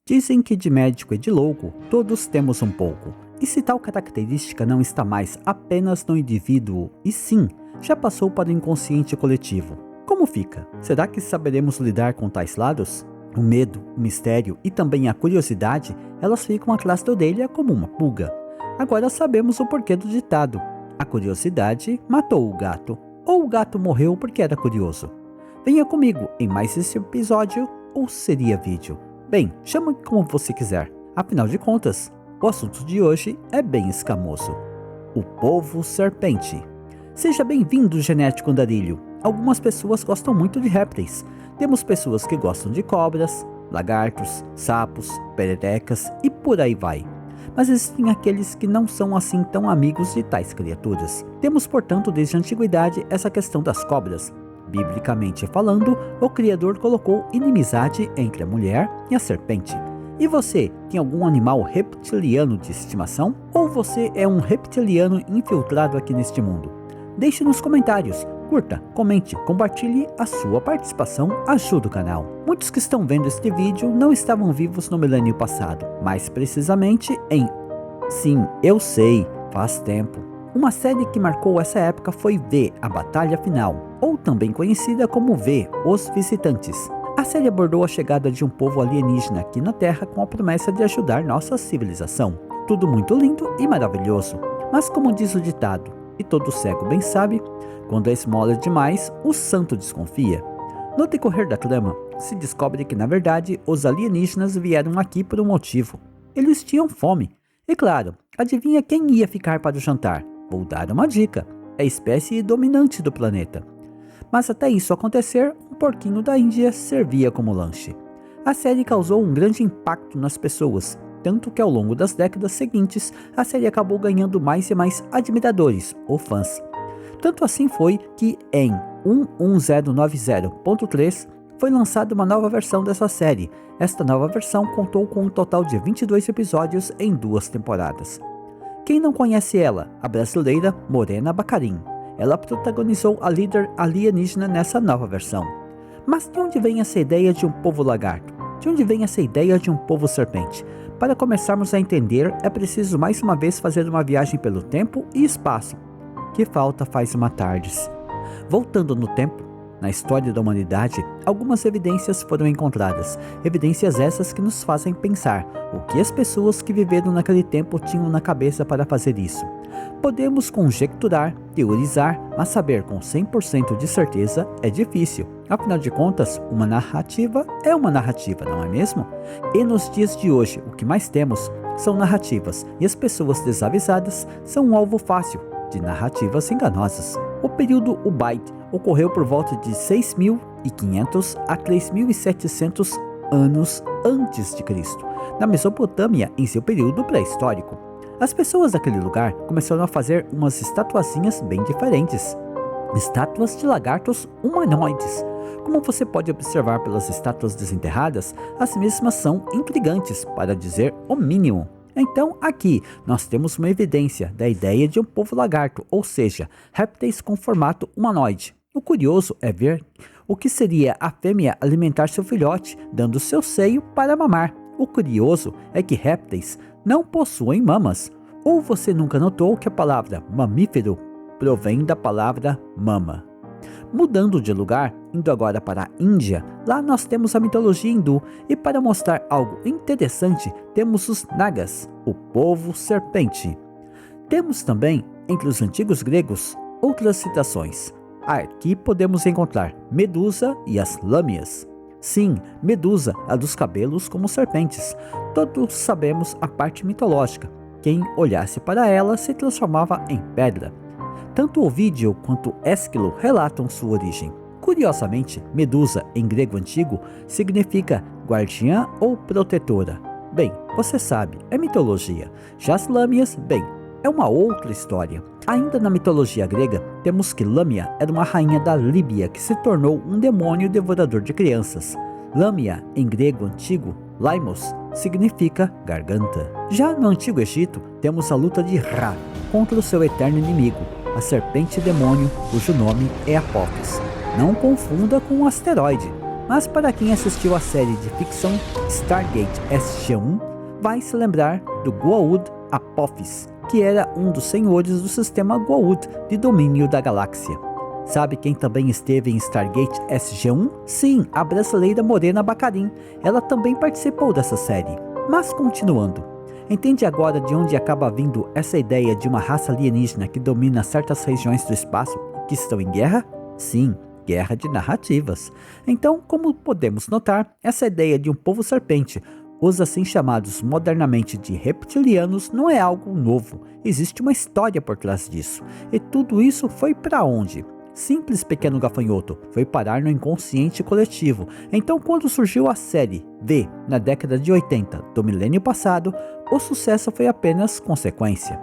Dizem que de médico e de louco, todos temos um pouco. E se tal característica não está mais apenas no indivíduo, e sim, já passou para o inconsciente coletivo? Como fica? Será que saberemos lidar com tais lados? O medo, o mistério e também a curiosidade, elas ficam atrás da orelha como uma pulga. Agora sabemos o porquê do ditado: a curiosidade matou o gato, ou o gato morreu porque era curioso. Venha comigo em mais esse episódio, ou seria vídeo. Bem, chame como você quiser, afinal de contas, o assunto de hoje é bem escamoso. O povo serpente. Seja bem-vindo, genético andarilho. Algumas pessoas gostam muito de répteis. Temos pessoas que gostam de cobras, lagartos, sapos, pererecas e por aí vai. Mas existem aqueles que não são assim tão amigos de tais criaturas. Temos, portanto, desde a antiguidade essa questão das cobras. Biblicamente falando, o Criador colocou inimizade entre a mulher e a serpente. E você, tem algum animal reptiliano de estimação? Ou você é um reptiliano infiltrado aqui neste mundo? Deixe nos comentários, curta, comente, compartilhe, a sua participação ajuda o canal. Muitos que estão vendo este vídeo não estavam vivos no milênio passado, mais precisamente em... Sim, eu sei, faz tempo. Uma série que marcou essa época foi V, a Batalha Final, ou também conhecida como V, Os Visitantes. A série abordou a chegada de um povo alienígena aqui na Terra com a promessa de ajudar nossa civilização. Tudo muito lindo e maravilhoso, mas como diz o ditado, e todo cego bem sabe, quando a esmola é demais, o santo desconfia. No decorrer da trama, se descobre que na verdade os alienígenas vieram aqui por um motivo. Eles tinham fome. E claro, adivinha quem ia ficar para o jantar? Vou dar uma dica, é a espécie dominante do planeta. Mas até isso acontecer, um porquinho da Índia servia como lanche. A série causou um grande impacto nas pessoas, tanto que ao longo das décadas seguintes, a série acabou ganhando mais e mais admiradores, ou fãs. Tanto assim foi que em 11090.3 foi lançada uma nova versão dessa série. Esta nova versão contou com um total de 22 episódios em 2 temporadas. Quem não conhece ela? A brasileira Morena Baccarin. Ela protagonizou a líder alienígena nessa nova versão. Mas de onde vem essa ideia de um povo lagarto? De onde vem essa ideia de um povo serpente? Para começarmos a entender, é preciso mais uma vez fazer uma viagem pelo tempo e espaço. Que falta faz uma tardes. Voltando no tempo, na história da humanidade, algumas evidências foram encontradas, evidências essas que nos fazem pensar o que as pessoas que viveram naquele tempo tinham na cabeça para fazer isso. Podemos conjecturar, teorizar, mas saber com 100% de certeza é difícil. Afinal de contas, uma narrativa é uma narrativa, não é mesmo? E nos dias de hoje, o que mais temos são narrativas, e as pessoas desavisadas são um alvo fácil de narrativas enganosas. O período Ubaid ocorreu por volta de 6.500 a 3.700 anos antes de Cristo, na Mesopotâmia em seu período pré-histórico. As pessoas daquele lugar começaram a fazer umas estatuazinhas bem diferentes, estátuas de lagartos humanoides. Como você pode observar pelas estátuas desenterradas, as mesmas são intrigantes, para dizer o mínimo. Então aqui nós temos uma evidência da ideia de um povo lagarto, ou seja, répteis com formato humanoide. O curioso é ver o que seria a fêmea alimentar seu filhote, dando seu seio para mamar. O curioso é que répteis não possuem mamas. Ou você nunca notou que a palavra mamífero provém da palavra mama? Mudando de lugar, indo agora para a Índia, lá nós temos a mitologia hindu, e para mostrar algo interessante, temos os Nagas, o povo serpente. Temos também, entre os antigos gregos, outras citações. Aqui podemos encontrar Medusa e as lâmias. Sim, Medusa, a dos cabelos como serpentes. Todos sabemos a parte mitológica. Quem olhasse para ela se transformava em pedra. Tanto Ovídio quanto Ésquilo relatam sua origem. Curiosamente, Medusa, em grego antigo, significa guardiã ou protetora. Bem, você sabe, é mitologia. Já as lâmias, bem, é uma outra história. Ainda na mitologia grega, temos que Lâmia era uma rainha da Líbia que se tornou um demônio devorador de crianças. Lâmia, em grego antigo, Laimos, significa garganta. Já no Antigo Egito, temos a luta de Ra contra o seu eterno inimigo, a serpente demônio, cujo nome é Apófis. Não confunda com um asteroide. mas para quem assistiu a série de ficção Stargate SG-1, vai se lembrar do Goa'uld Apophis, que era um dos senhores do sistema Goa'uld de domínio da galáxia. Sabe quem também esteve em Stargate SG-1? Sim, a brasileira Morena Baccarin. Ela também participou dessa série. Mas continuando, entende agora de onde acaba vindo essa ideia de uma raça alienígena que domina certas regiões do espaço que estão em guerra? Sim, guerra de narrativas. Então, como podemos notar, essa ideia de um povo serpente, os assim chamados modernamente de reptilianos, não é algo novo. Existe uma história por trás disso. E tudo isso foi para onde? Simples pequeno gafanhoto, foi parar no inconsciente coletivo. Então, quando surgiu a série V, na década de 80 do milênio passado, o sucesso foi apenas consequência.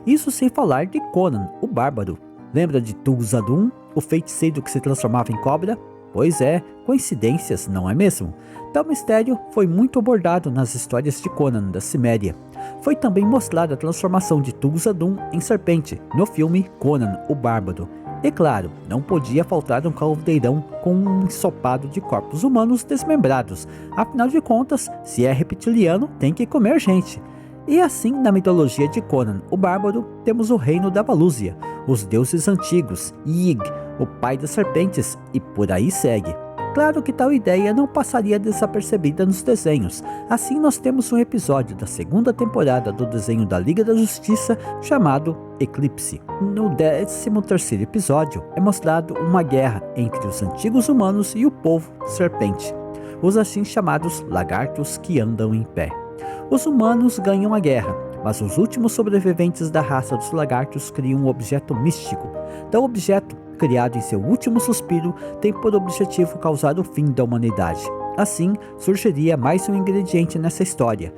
Isso sem falar de Conan, o Bárbaro. Lembra de Tugzadum, o feiticeiro que se transformava em cobra? Pois é, coincidências, não é mesmo? Tal mistério foi muito abordado nas histórias de Conan da Ciméria. Foi também mostrada a transformação de Tugzadum em serpente no filme Conan, o Bárbaro. E claro, não podia faltar um caldeirão com um ensopado de corpos humanos desmembrados. Afinal de contas, se é reptiliano, tem que comer gente. E assim, na mitologia de Conan, o Bárbaro, temos o reino da Valúzia, os deuses antigos, Ygg, o pai das serpentes, e por aí segue. Claro que tal ideia não passaria desapercebida nos desenhos. Assim, nós temos um episódio da segunda temporada do desenho da Liga da Justiça chamado Eclipse. No 13º episódio é mostrado uma guerra entre os antigos humanos e o povo serpente, os assim chamados lagartos que andam em pé. Os humanos ganham a guerra, mas os últimos sobreviventes da raça dos lagartos criam um objeto místico. Tal objeto, criado em seu último suspiro, tem por objetivo causar o fim da humanidade. Assim, surgiria mais um ingrediente nessa história.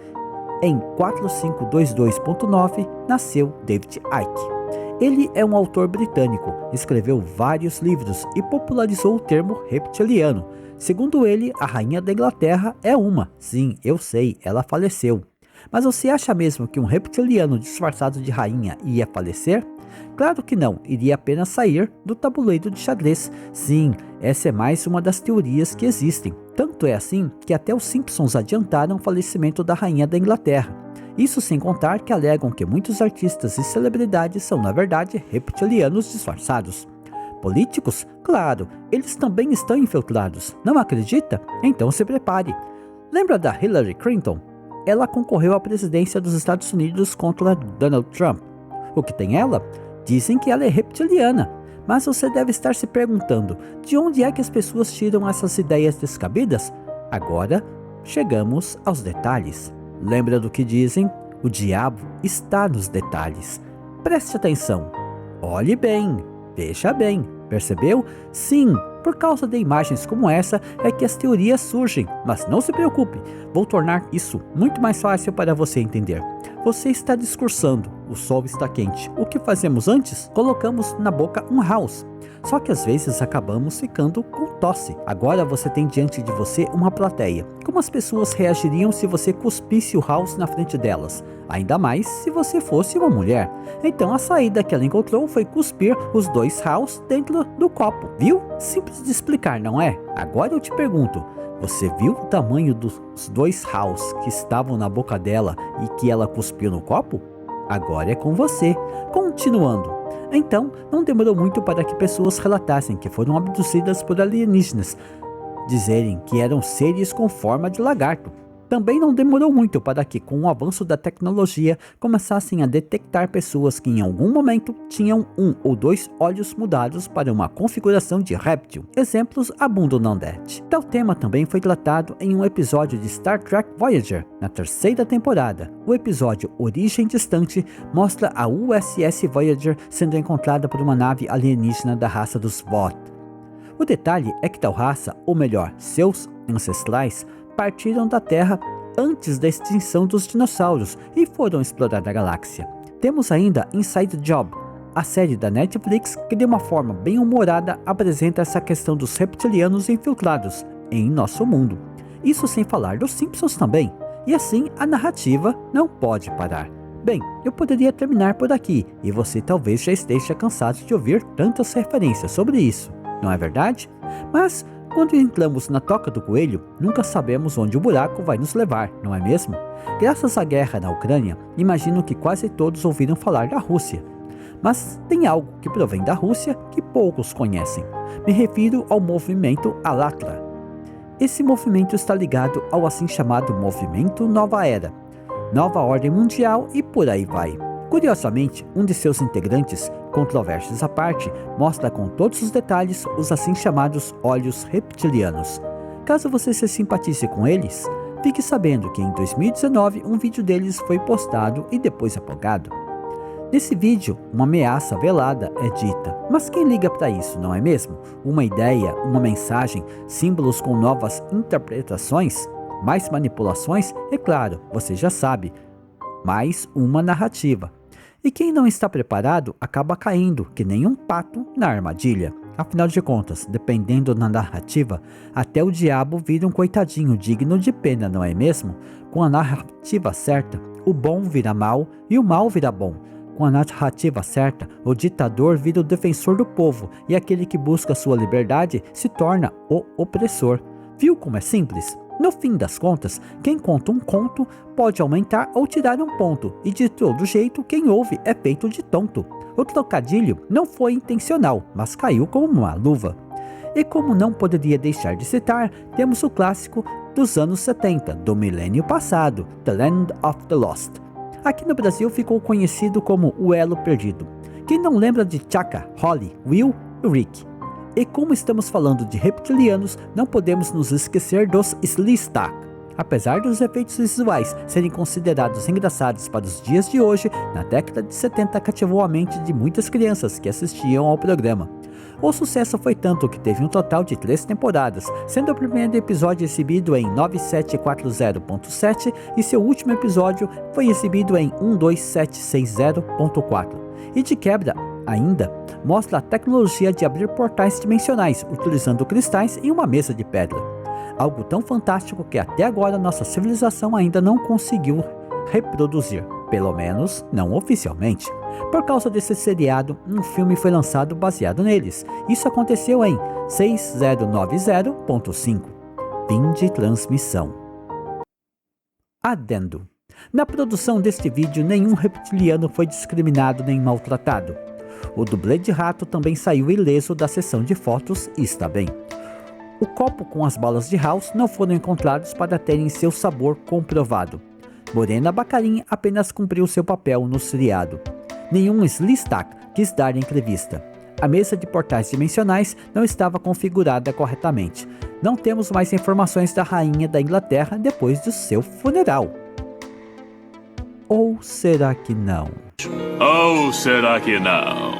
Em 4522.9 nasceu David Icke. Ele é um autor britânico, escreveu vários livros e popularizou o termo reptiliano. Segundo ele, a rainha da Inglaterra é uma. Sim, eu sei, ela faleceu. Mas você acha mesmo que um reptiliano disfarçado de rainha ia falecer? Claro que não, iria apenas sair do tabuleiro de xadrez. Sim, essa é mais uma das teorias que existem. Tanto é assim que até os Simpsons adiantaram o falecimento da rainha da Inglaterra. Isso sem contar que alegam que muitos artistas e celebridades são na verdade reptilianos disfarçados. Políticos? Claro, eles também estão infiltrados. Não acredita? Então se prepare. Lembra da Hillary Clinton? Ela concorreu à presidência dos Estados Unidos contra Donald Trump. O que tem ela? Dizem que ela é reptiliana. Mas você deve estar se perguntando, de onde é que as pessoas tiram essas ideias descabidas? Agora, chegamos aos detalhes. Lembra do que dizem? O diabo está nos detalhes. Preste atenção. Olhe bem. Veja bem. Percebeu? Sim, por causa de imagens como essa é que as teorias surgem, mas não se preocupe, vou tornar isso muito mais fácil para você entender. Você está discursando, o sol está quente. O que fazemos antes? Colocamos na boca um house. Só que às vezes acabamos ficando com tosse. Agora você tem diante de você uma plateia. Como as pessoas reagiriam se você cuspisse o house na frente delas? Ainda mais se você fosse uma mulher. Então a saída que ela encontrou foi cuspir os dois house dentro do copo. Viu? Simples de explicar, não é? Agora eu te pergunto, você viu o tamanho dos dois house que estavam na boca dela e que ela cuspiu no copo? Agora é com você. Continuando. Então, não demorou muito para que pessoas relatassem que foram abduzidas por alienígenas, dizerem que eram seres com forma de lagarto. Também não demorou muito para que, com o avanço da tecnologia, começassem a detectar pessoas que em algum momento tinham um ou dois olhos mudados para uma configuração de réptil. Exemplos abundam na net. Tal tema também foi tratado em um episódio de Star Trek Voyager, na terceira temporada. O episódio Origem Distante mostra a USS Voyager sendo encontrada por uma nave alienígena da raça dos Vought. O detalhe é que tal raça, ou melhor, seus ancestrais, partiram da Terra antes da extinção dos dinossauros e foram explorar a galáxia. Temos ainda Inside Job, a série da Netflix que de uma forma bem humorada apresenta essa questão dos reptilianos infiltrados em nosso mundo. Isso sem falar dos Simpsons também. E assim a narrativa não pode parar. Bem, eu poderia terminar por aqui e você talvez já esteja cansado de ouvir tantas referências sobre isso, não é verdade? Mas Quando entramos na toca do coelho, nunca sabemos onde o buraco vai nos levar, não é mesmo? Graças à guerra na Ucrânia, imagino que quase todos ouviram falar da Rússia. Mas tem algo que provém da Rússia que poucos conhecem. Me refiro ao movimento Alatra. Esse movimento está ligado ao assim chamado Movimento Nova Era, Nova Ordem Mundial e por aí vai. Curiosamente, um de seus integrantes, controvérsias à parte, mostra com todos os detalhes os assim chamados olhos reptilianos. Caso você se simpatize com eles, fique sabendo que em 2019 um vídeo deles foi postado e depois apagado. Nesse vídeo, uma ameaça velada é dita, mas quem liga para isso, não é mesmo? Uma ideia, uma mensagem, símbolos com novas interpretações, mais manipulações, é claro, você já sabe, mais uma narrativa. E quem não está preparado acaba caindo, que nem um pato na armadilha. Afinal de contas, dependendo da narrativa, até o diabo vira um coitadinho digno de pena, não é mesmo? Com a narrativa certa, o bom vira mal e o mal vira bom. Com a narrativa certa, o ditador vira o defensor do povo e aquele que busca sua liberdade se torna o opressor. Viu como é simples? No fim das contas, quem conta um conto pode aumentar ou tirar um ponto, e de todo jeito quem ouve é feito de tonto. O trocadilho não foi intencional, mas caiu como uma luva. E como não poderia deixar de citar, temos o clássico dos anos 70, do milênio passado, The Land of the Lost. Aqui no Brasil ficou conhecido como O Elo Perdido. Quem não lembra de Chaka, Holly, Will e Rick? E como estamos falando de reptilianos, não podemos nos esquecer dos Sleestak. Apesar dos efeitos visuais serem considerados engraçados para os dias de hoje, na década de 70 cativou a mente de muitas crianças que assistiam ao programa. O sucesso foi tanto que teve um total de 3 temporadas, sendo o primeiro episódio exibido em 9740.7 e seu último episódio foi exibido em 12760.4. E de quebra, ainda, mostra a tecnologia de abrir portais dimensionais utilizando cristais em uma mesa de pedra. Algo tão fantástico que até agora nossa civilização ainda não conseguiu reproduzir, pelo menos não oficialmente. Por causa desse seriado, um filme foi lançado baseado neles. Isso aconteceu em 6090.5. Fim de transmissão. Adendo. Na produção deste vídeo, nenhum reptiliano foi discriminado nem maltratado. O dublê de rato também saiu ileso da sessão de fotos e está bem. O copo com as balas de House não foram encontrados para terem seu sabor comprovado. Morena Baccarin apenas cumpriu seu papel no seriado. Nenhum Sleestak quis dar entrevista. A mesa de portais dimensionais não estava configurada corretamente. Não temos mais informações da rainha da Inglaterra depois do seu funeral. Ou será que não? Ou será que não?